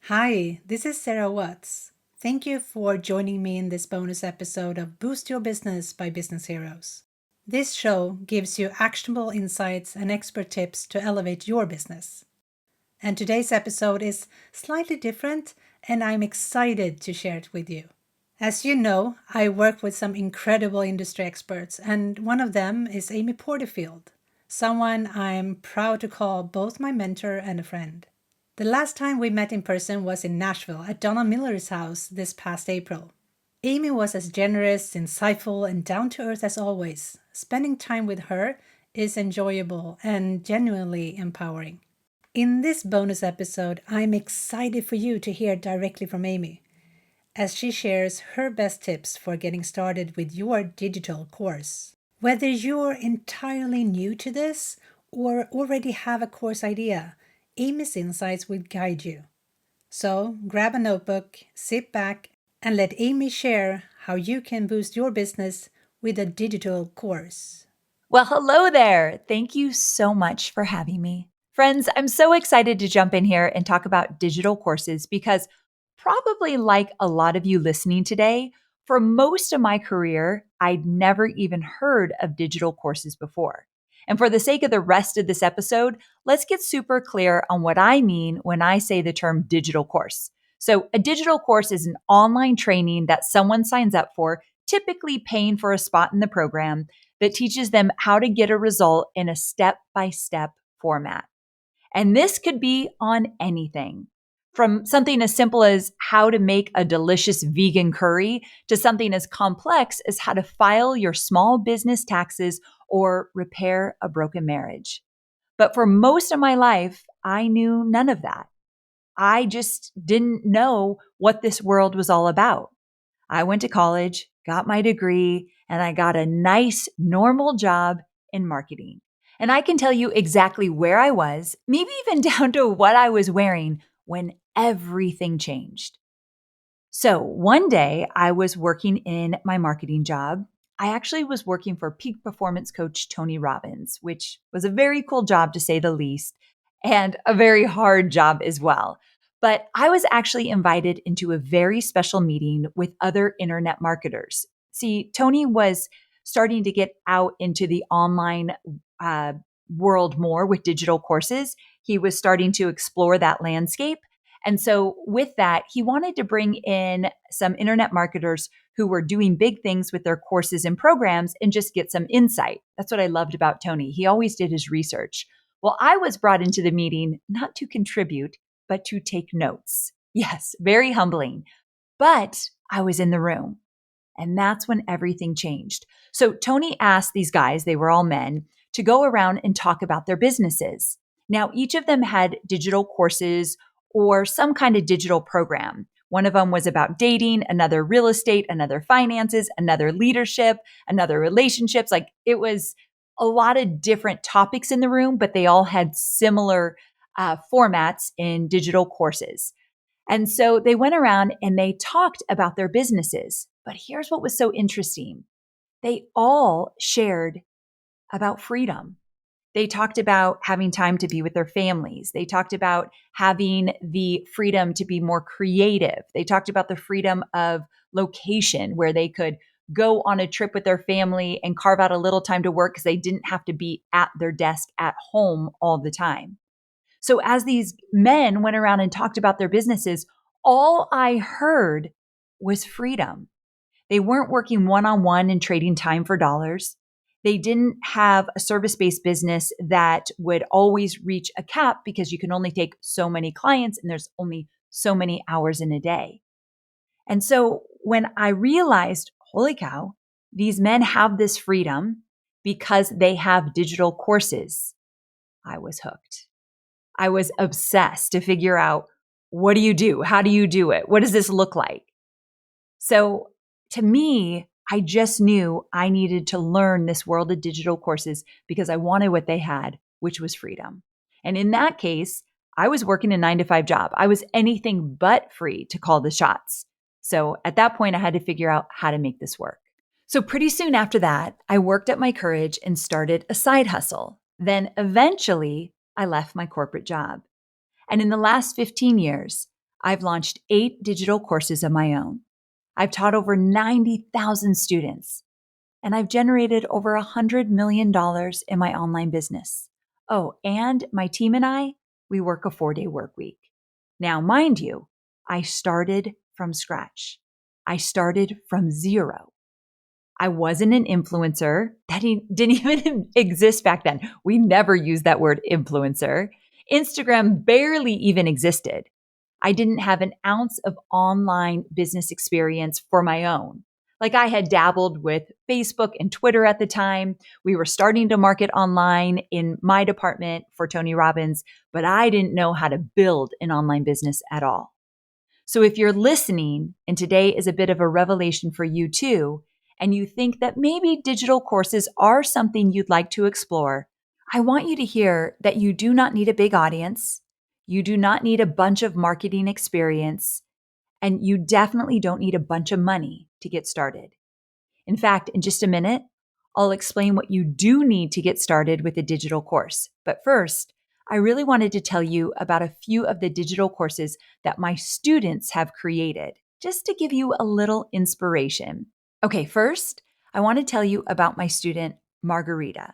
Hi, this is Sarah Watts. Thank you for joining me in this bonus episode of Boost Your Business by Business Heroes. This show gives you actionable insights and expert tips to elevate your business. And today's episode is slightly different, and I'm excited to share it with you. As you know, I work with some incredible industry experts, and one of them is Amy Porterfield, someone I'm proud to call both my mentor and a friend. The last time we met in person was in Nashville at Donna Miller's house this past April. Amy was as generous, insightful, and down to earth as always. Spending time with her is enjoyable and genuinely empowering. In this bonus episode, I'm excited for you to hear directly from Amy as she shares her best tips for getting started with your digital course. Whether you're entirely new to this or already have a course idea, Amy's insights will guide you. So grab a notebook, sit back, and let Amy share how you can boost your business with a digital course. Well, hello there. Thank you so much for having me. Friends, I'm so excited to jump in here and talk about digital courses because, probably like a lot of you listening today, for most of my career, I'd never even heard of digital courses before. And for the sake of the rest of this episode, let's get super clear on what I mean when I say the term digital course. So, a digital course is an online training that someone signs up for, typically paying for a spot in the program that teaches them how to get a result in a step-by-step format. And this could be on anything, from something as simple as how to make a delicious vegan curry to something as complex as how to file your small business taxes or repair a broken marriage. But for most of my life, I knew none of that. I just didn't know what this world was all about. I went to college, got my degree, and I got a nice, normal job in marketing. And I can tell you exactly where I was, maybe even down to what I was wearing when everything changed. So one day I was working in my marketing job. I actually was working for peak performance coach Tony Robbins, which was a very cool job to say the least, and a very hard job as well. But I was actually invited into a very special meeting with other internet marketers. See, Tony was starting to get out into the online uh, world more with digital courses. He was starting to explore that landscape. And so, with that, he wanted to bring in some internet marketers who were doing big things with their courses and programs and just get some insight. That's what I loved about Tony. He always did his research. Well, I was brought into the meeting not to contribute, but to take notes. Yes, very humbling. But I was in the room. And that's when everything changed. So Tony asked these guys, they were all men, to go around and talk about their businesses. Now, each of them had digital courses or some kind of digital program. One of them was about dating, another real estate, another finances, another leadership, another relationships. Like it was a lot of different topics in the room, but they all had similar formats in digital courses. And so they went around and they talked about their businesses. But here's what was so interesting. They all shared about freedom. They talked about having time to be with their families. They talked about having the freedom to be more creative. They talked about the freedom of location where they could go on a trip with their family and carve out a little time to work because they didn't have to be at their desk at home all the time. So as these men went around and talked about their businesses, all I heard was freedom. They weren't working one-on-one and trading time for dollars. They didn't have a service-based business that would always reach a cap because you can only take so many clients and there's only so many hours in a day. And so when I realized, holy cow, these men have this freedom because they have digital courses, I was hooked. I was obsessed to figure out, what do you do? How do you do it? What does this look like? So to me, I just knew I needed to learn this world of digital courses because I wanted what they had, which was freedom. And in that case, I was working a 9 to 5 job. I was anything but free to call the shots. So at that point, I had to figure out how to make this work. So pretty soon after that, I worked up my courage and started a side hustle. Then eventually, I left my corporate job. And in the last 15 years, I've launched 8 digital courses of my own. I've taught over 90,000 students, and I've generated over $100 million in my online business. Oh, and my team and I, we work a 4-day work week. Now, mind you, I started from scratch. I started from zero. I wasn't an influencer. That didn't even exist back then. We never used that word influencer. Instagram barely even existed. I didn't have an ounce of online business experience for my own. Like I had dabbled with Facebook and Twitter at the time. We were starting to market online in my department for Tony Robbins, but I didn't know how to build an online business at all. So if you're listening and today is a bit of a revelation for you too, and you think that maybe digital courses are something you'd like to explore, I want you to hear that you do not need a big audience. You do not need a bunch of marketing experience, and you definitely don't need a bunch of money to get started. In fact, in just a minute, I'll explain what you do need to get started with a digital course. But first, I really wanted to tell you about a few of the digital courses that my students have created, just to give you a little inspiration. Okay, first, I want to tell you about my student, Margarita.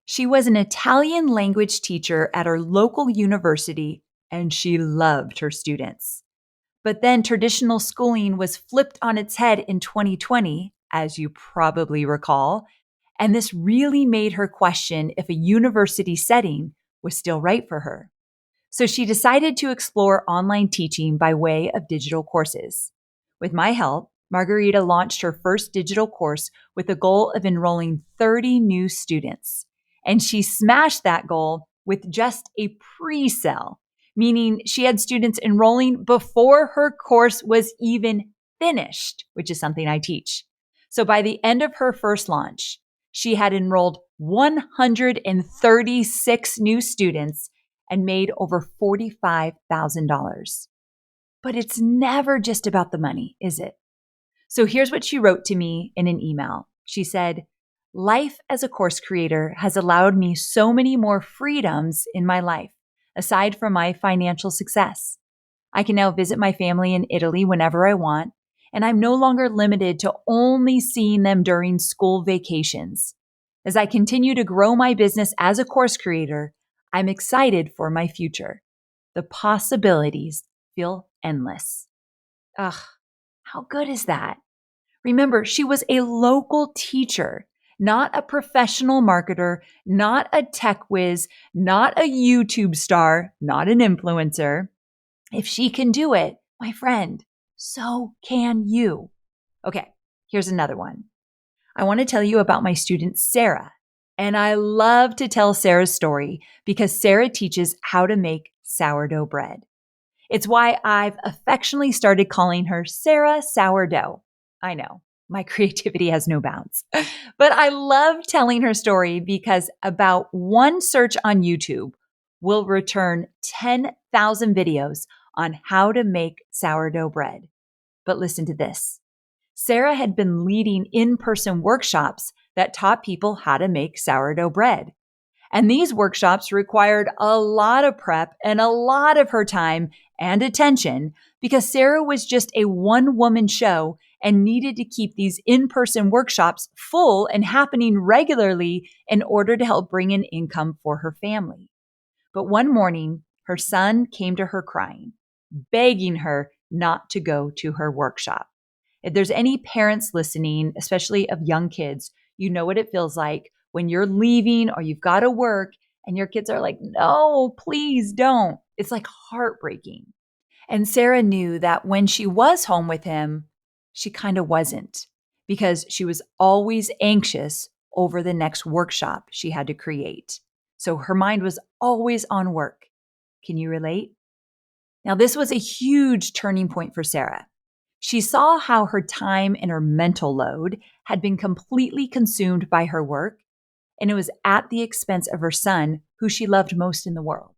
She was an Italian language teacher at her local university, and she loved her students. But then traditional schooling was flipped on its head in 2020, as you probably recall, and this really made her question if a university setting was still right for her. So she decided to explore online teaching by way of digital courses. With my help, Margarita launched her first digital course with the goal of enrolling 30 new students. And she smashed that goal with just a pre-sale, meaning she had students enrolling before her course was even finished, which is something I teach. So by the end of her first launch, she had enrolled 136 new students and made over $45,000. But it's never just about the money, is it? So here's what she wrote to me in an email. She said, "Life as a course creator has allowed me so many more freedoms in my life, aside from my financial success. I can now visit my family in Italy whenever I want, and I'm no longer limited to only seeing them during school vacations. As I continue to grow my business as a course creator, I'm excited for my future. The possibilities feel endless." Ugh, how good is that? Remember, she was a local teacher, not a professional marketer, not a tech whiz, not a YouTube star, not an influencer. If she can do it, my friend, so can you. Okay, here's another one. I want to tell you about my student, Sarah. And I love to tell Sarah's story because Sarah teaches how to make sourdough bread. It's why I've affectionately started calling her Sarah Sourdough. I know, my creativity has no bounds. But I love telling her story because about one search on YouTube will return 10,000 videos on how to make sourdough bread. But listen to this. Sarah had been leading in-person workshops that taught people how to make sourdough bread. And these workshops required a lot of prep and a lot of her time and attention because Sarah was just a one-woman show and needed to keep these in-person workshops full and happening regularly in order to help bring in income for her family. But one morning, her son came to her crying, begging her not to go to her workshop. If there's any parents listening, especially of young kids, you know what it feels like when you're leaving or you've got to work and your kids are like, "No, please don't." It's like heartbreaking. And Sarah knew that when she was home with him, she kind of wasn't because she was always anxious over the next workshop she had to create. So her mind was always on work. Can you relate? Now, this was a huge turning point for Sarah. She saw how her time and her mental load had been completely consumed by her work, and it was at the expense of her son, who she loved most in the world.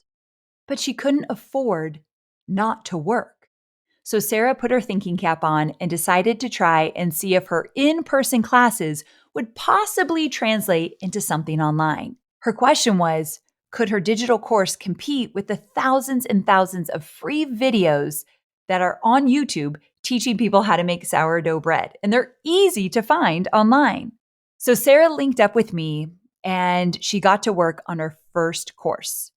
But she couldn't afford not to work. So Sarah put her thinking cap on and decided to try and see if her in-person classes would possibly translate into something online. Her question was, could her digital course compete with the thousands and thousands of free videos that are on YouTube teaching people how to make sourdough bread, and they're easy to find online. So Sarah linked up with me and she got to work on her first course.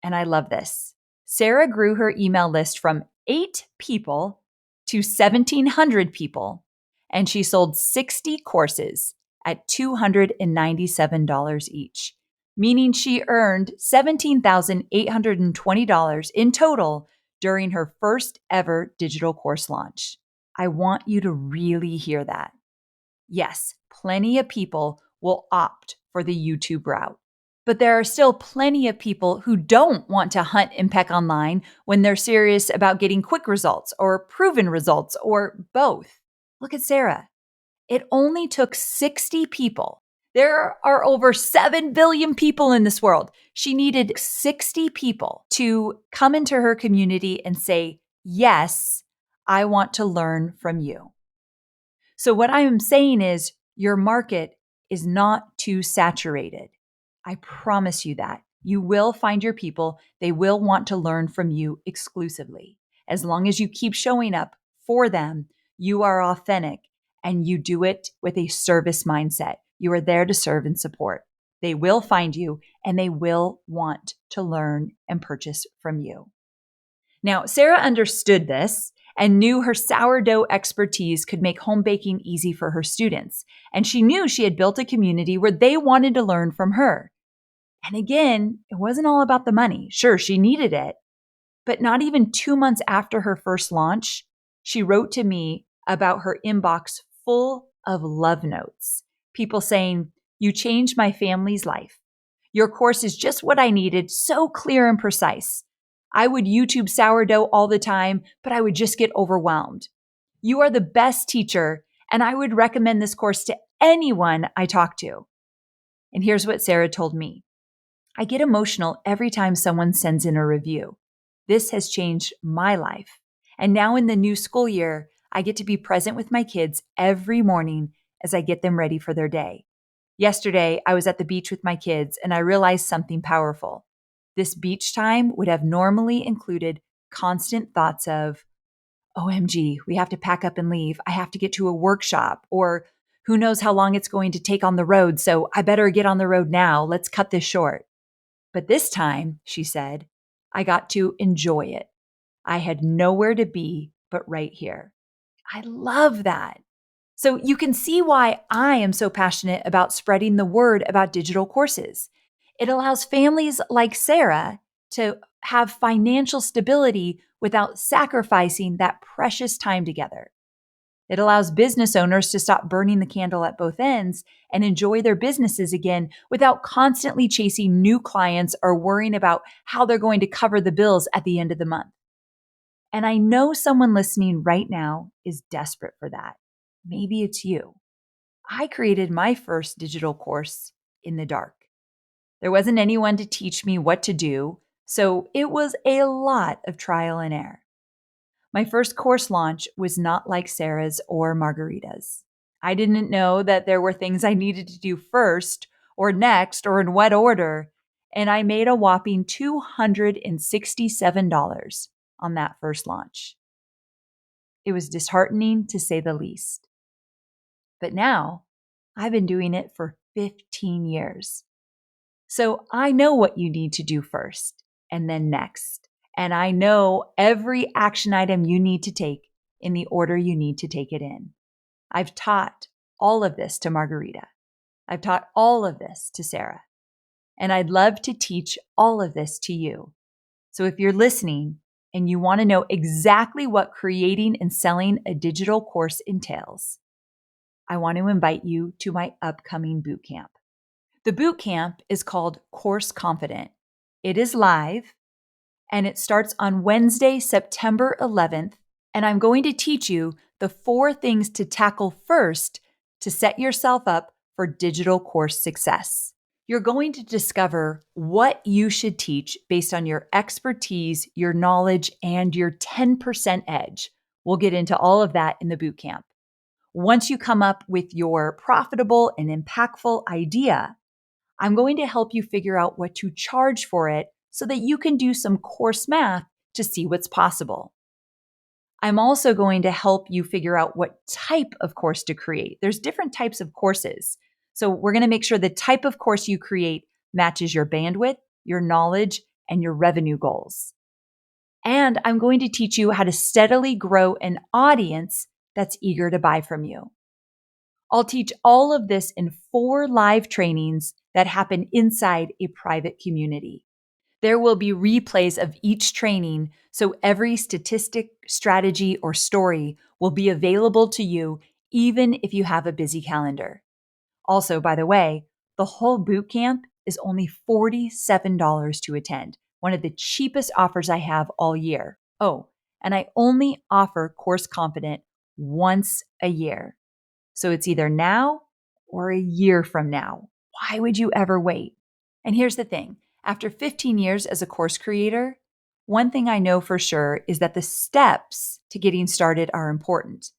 And I love this. Sarah grew her email list from 8 people to 1,700 people, and she sold 60 courses at $297 each, meaning she earned $17,820 in total during her first ever digital course launch. I want you to really hear that. Yes, plenty of people will opt for the YouTube route. But there are still plenty of people who don't want to hunt and peck online when they're serious about getting quick results or proven results or both. Look at Sarah. It only took 60 people. There are over 7 billion people in this world. She needed 60 people to come into her community and say, yes, I want to learn from you. So what I am saying is your market is not too saturated. I promise you that. You will find your people. They will want to learn from you exclusively. As long as you keep showing up for them, you are authentic and you do it with a service mindset. You are there to serve and support. They will find you and they will want to learn and purchase from you. Now, Sarah understood this and knew her sourdough expertise could make home baking easy for her students. And she knew she had built a community where they wanted to learn from her. And again, it wasn't all about the money. Sure, she needed it. But not even 2 months after her first launch, she wrote to me about her inbox full of love notes. People saying, "You changed my family's life. Your course is just what I needed, so clear and precise. I would YouTube sourdough all the time, but I would just get overwhelmed. You are the best teacher, and I would recommend this course to anyone I talk to." And here's what Sarah told me. I get emotional every time someone sends in a review. This has changed my life. And now in the new school year, I get to be present with my kids every morning as I get them ready for their day. Yesterday, I was at the beach with my kids and I realized something powerful. This beach time would have normally included constant thoughts of, OMG, we have to pack up and leave. I have to get to a workshop, or who knows how long it's going to take on the road, so I better get on the road now. Let's cut this short. But this time, she said, I got to enjoy it. I had nowhere to be but right here. I love that. So you can see why I am so passionate about spreading the word about digital courses. It allows families like Sarah to have financial stability without sacrificing that precious time together. It allows business owners to stop burning the candle at both ends and enjoy their businesses again without constantly chasing new clients or worrying about how they're going to cover the bills at the end of the month. And I know someone listening right now is desperate for that. Maybe it's you. I created my first digital course in the dark. There wasn't anyone to teach me what to do, so it was a lot of trial and error. My first course launch was not like Sarah's or Margarita's. I didn't know that there were things I needed to do first or next or in what order, and I made a whopping $267 on that first launch. It was disheartening to say the least. But now I've been doing it for 15 years. So I know what you need to do first and then next. And I know every action item you need to take in the order you need to take it in. I've taught all of this to Margarita. I've taught all of this to Sarah. And I'd love to teach all of this to you. So if you're listening and you want to know exactly what creating and selling a digital course entails, I want to invite you to my upcoming bootcamp. The bootcamp is called Course Confident. It is live and it starts on Wednesday, September 11th. And I'm going to teach you the 4 things to tackle first to set yourself up for digital course success. You're going to discover what you should teach based on your expertise, your knowledge, and your 10% edge. We'll get into all of that in the bootcamp. Once you come up with your profitable and impactful idea, I'm going to help you figure out what to charge for it so that you can do some course math to see what's possible. I'm also going to help you figure out what type of course to create. There's different types of courses. So we're going to make sure the type of course you create matches your bandwidth, your knowledge, and your revenue goals. And I'm going to teach you how to steadily grow an audience that's eager to buy from you. I'll teach all of this in 4 live trainings that happen inside a private community. There will be replays of each training, so every statistic, strategy, or story will be available to you even if you have a busy calendar. Also, by the way, the whole boot camp is only $47 to attend, one of the cheapest offers I have all year. Oh, and I only offer Course Confident once a year. So it's either now or a year from now. Why would you ever wait? And here's the thing. After 15 years as a course creator, one thing I know for sure is that the steps to getting started are important.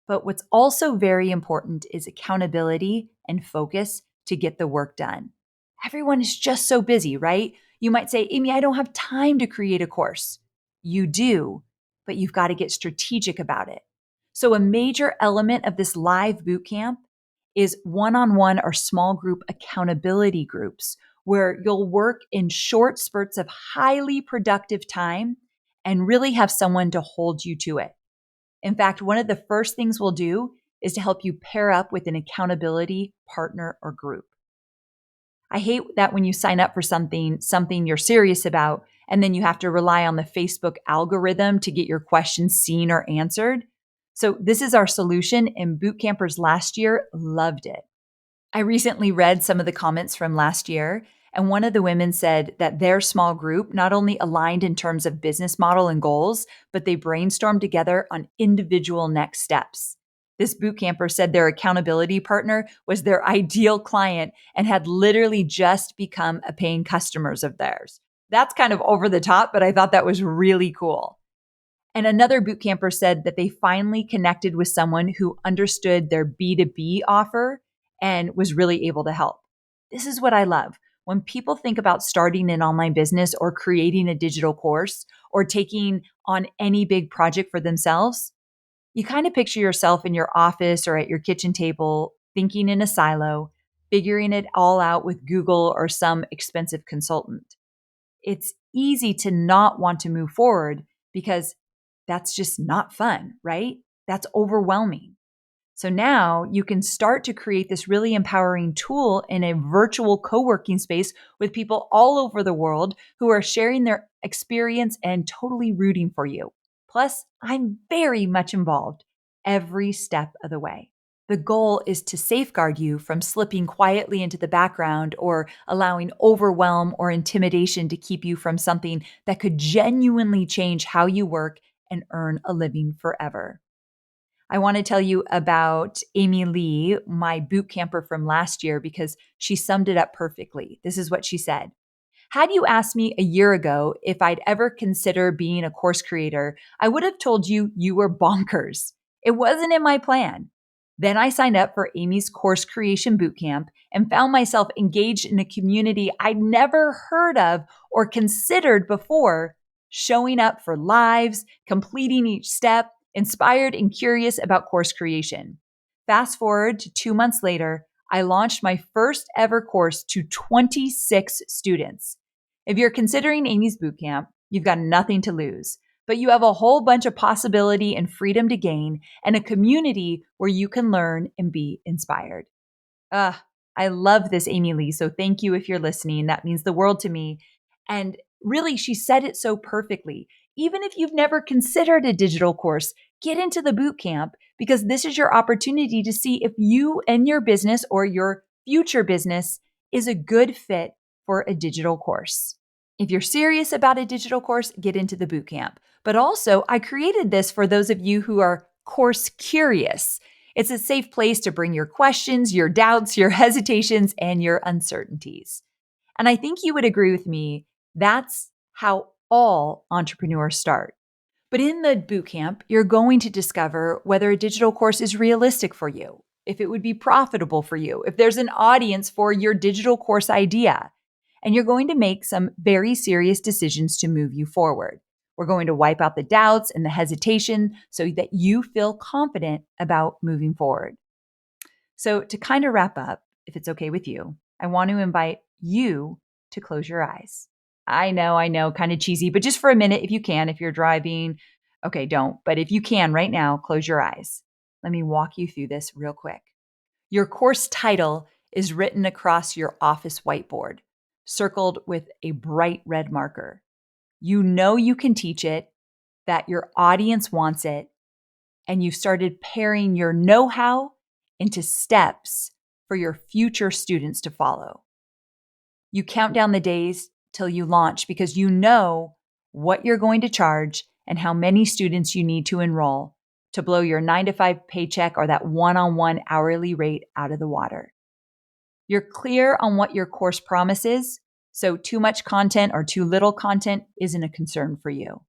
But what's also very important is accountability and focus to get the work done. Everyone is just so busy, right? You might say, Amy, I don't have time to create a course. You do, but you've got to get strategic about it. So a major element of this live bootcamp is one-on-one or small group accountability groups where you'll work in short spurts of highly productive time and really have someone to hold you to it. In fact, one of the first things we'll do is to help you pair up with an accountability partner or group. I hate that when you sign up for something you're serious about, and then you have to rely on the Facebook algorithm to get your questions seen or answered. So this is our solution, and boot campers last year loved it. I recently read some of the comments from last year, and one of the women said that their small group not only aligned in terms of business model and goals, but they brainstormed together on individual next steps. This boot camper said their accountability partner was their ideal client and had literally just become a paying customers of theirs. That's kind of over the top, but I thought that was really cool. And another boot camper said that they finally connected with someone who understood their B2B offer and was really able to help. This is what I love. When people think about starting an online business or creating a digital course or taking on any big project for themselves, you kind of picture yourself in your office or at your kitchen table, thinking in a silo, figuring it all out with Google or some expensive consultant. It's easy to not want to move forward because that's just not fun, right? That's overwhelming. So now you can start to create this really empowering tool in a virtual co-working space with people all over the world who are sharing their experience and totally rooting for you. Plus, I'm very much involved every step of the way. The goal is to safeguard you from slipping quietly into the background or allowing overwhelm or intimidation to keep you from something that could genuinely change how you work and earn a living forever. I want to tell you about Amy Lee, my boot camper from last year, because she summed it up perfectly. This is what she said. Had you asked me a year ago if I'd ever consider being a course creator, I would have told you you were bonkers. It wasn't in my plan. Then I signed up for Amy's course creation bootcamp and found myself engaged in a community I'd never heard of or considered before, showing up for lives, completing each step, inspired and curious about course creation. Fast forward to 2 months later, I launched my first ever course to 26 students. If you're considering Amy's Bootcamp, you've got nothing to lose, but you have a whole bunch of possibility and freedom to gain and a community where you can learn and be inspired. I love this, Amy Lee. So thank you if you're listening. That means the world to me. And really, she said it so perfectly. Even if you've never considered a digital course, get into the boot camp because this is your opportunity to see if you and your business or your future business is a good fit for a digital course. If you're serious about a digital course, get into the boot camp. But also, I created this for those of you who are course curious. It's a safe place to bring your questions, your doubts, your hesitations, and your uncertainties. And I think you would agree with me, that's how all entrepreneurs start. But in the bootcamp, you're going to discover whether a digital course is realistic for you, if it would be profitable for you, if there's an audience for your digital course idea. And you're going to make some very serious decisions to move you forward. We're going to wipe out the doubts and the hesitation so that you feel confident about moving forward. So, to kind of wrap up, if it's okay with you, I want to invite you to close your eyes. I know, kind of cheesy, but just for a minute, if you can, if you're driving, okay, don't. But if you can right now, close your eyes. Let me walk you through this real quick. Your course title is written across your office whiteboard, circled with a bright red marker. You know you can teach it, that your audience wants it, and you've started pairing your know-how into steps for your future students to follow. You count down the days till you launch because you know what you're going to charge and how many students you need to enroll to blow your 9-to-5 paycheck or that one-on-one hourly rate out of the water. You're clear on what your course promises, so too much content or too little content isn't a concern for you.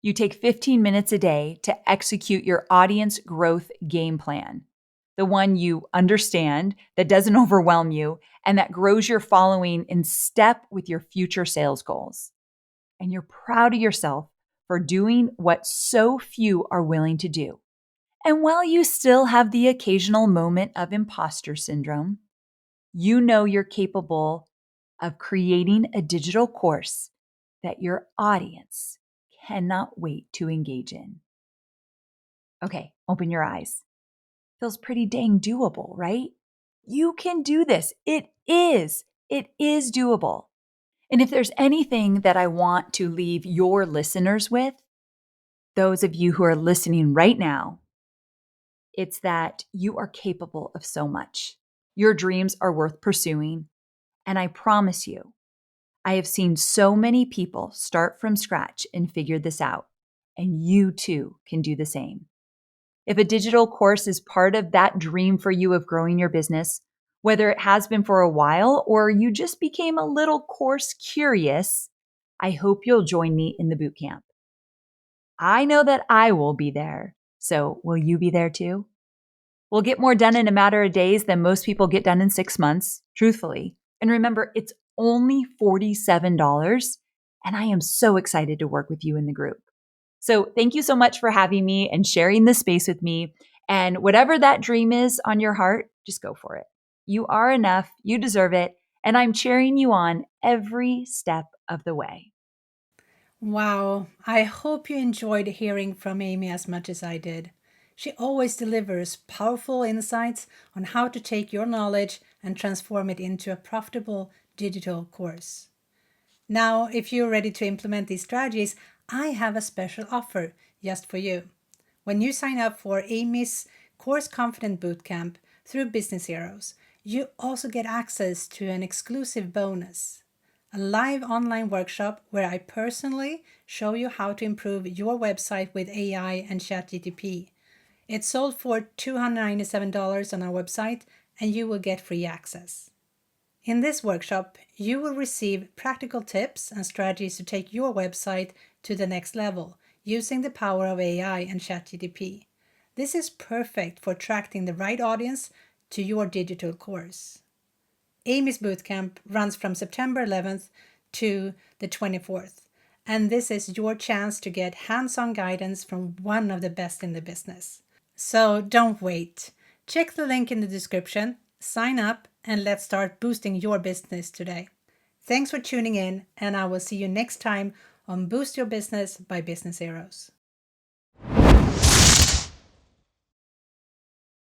You take 15 minutes a day to execute your audience growth game plan, the one you understand, that doesn't overwhelm you, and that grows your following in step with your future sales goals. And you're proud of yourself for doing what so few are willing to do. And while you still have the occasional moment of imposter syndrome, you know you're capable of creating a digital course that your audience cannot wait to engage in. Okay, open your eyes. Feels pretty dang doable, right? You can do this. It is doable. And if there's anything that I want to leave your listeners with, those of you who are listening right now, it's that you are capable of so much. Your dreams are worth pursuing. And I promise you, I have seen so many people start from scratch and figure this out. And you too can do the same. If a digital course is part of that dream for you of growing your business, whether it has been for a while or you just became a little course curious, I hope you'll join me in the bootcamp. I know that I will be there. So will you be there too? We'll get more done in a matter of days than most people get done in 6 months, truthfully. And remember, it's only $47, and I am so excited to work with you in the group. So thank you so much for having me and sharing this space with me. And whatever that dream is on your heart, just go for it. You are enough, you deserve it, and I'm cheering you on every step of the way. Wow, I hope you enjoyed hearing from Amy as much as I did. She always delivers powerful insights on how to take your knowledge and transform it into a profitable digital course. Now, if you're ready to implement these strategies, I have a special offer just for you. When you sign up for Amy's Course Confident Bootcamp through Business Heroes, you also get access to an exclusive bonus, a live online workshop where I personally show you how to improve your website with AI and ChatGPT. It's sold for $297 on our website, and you will get free access. In this workshop, you will receive practical tips and strategies to take your website to the next level using the power of AI and ChatGPT. This is perfect for attracting the right audience to your digital course. Amy's Bootcamp runs from September 11th to the 24th, and this is your chance to get hands-on guidance from one of the best in the business. So don't wait. Check the link in the description, sign up, and let's start boosting your business today. Thanks for tuning in, and I will see you next time on Boost Your Business by Business Heroes.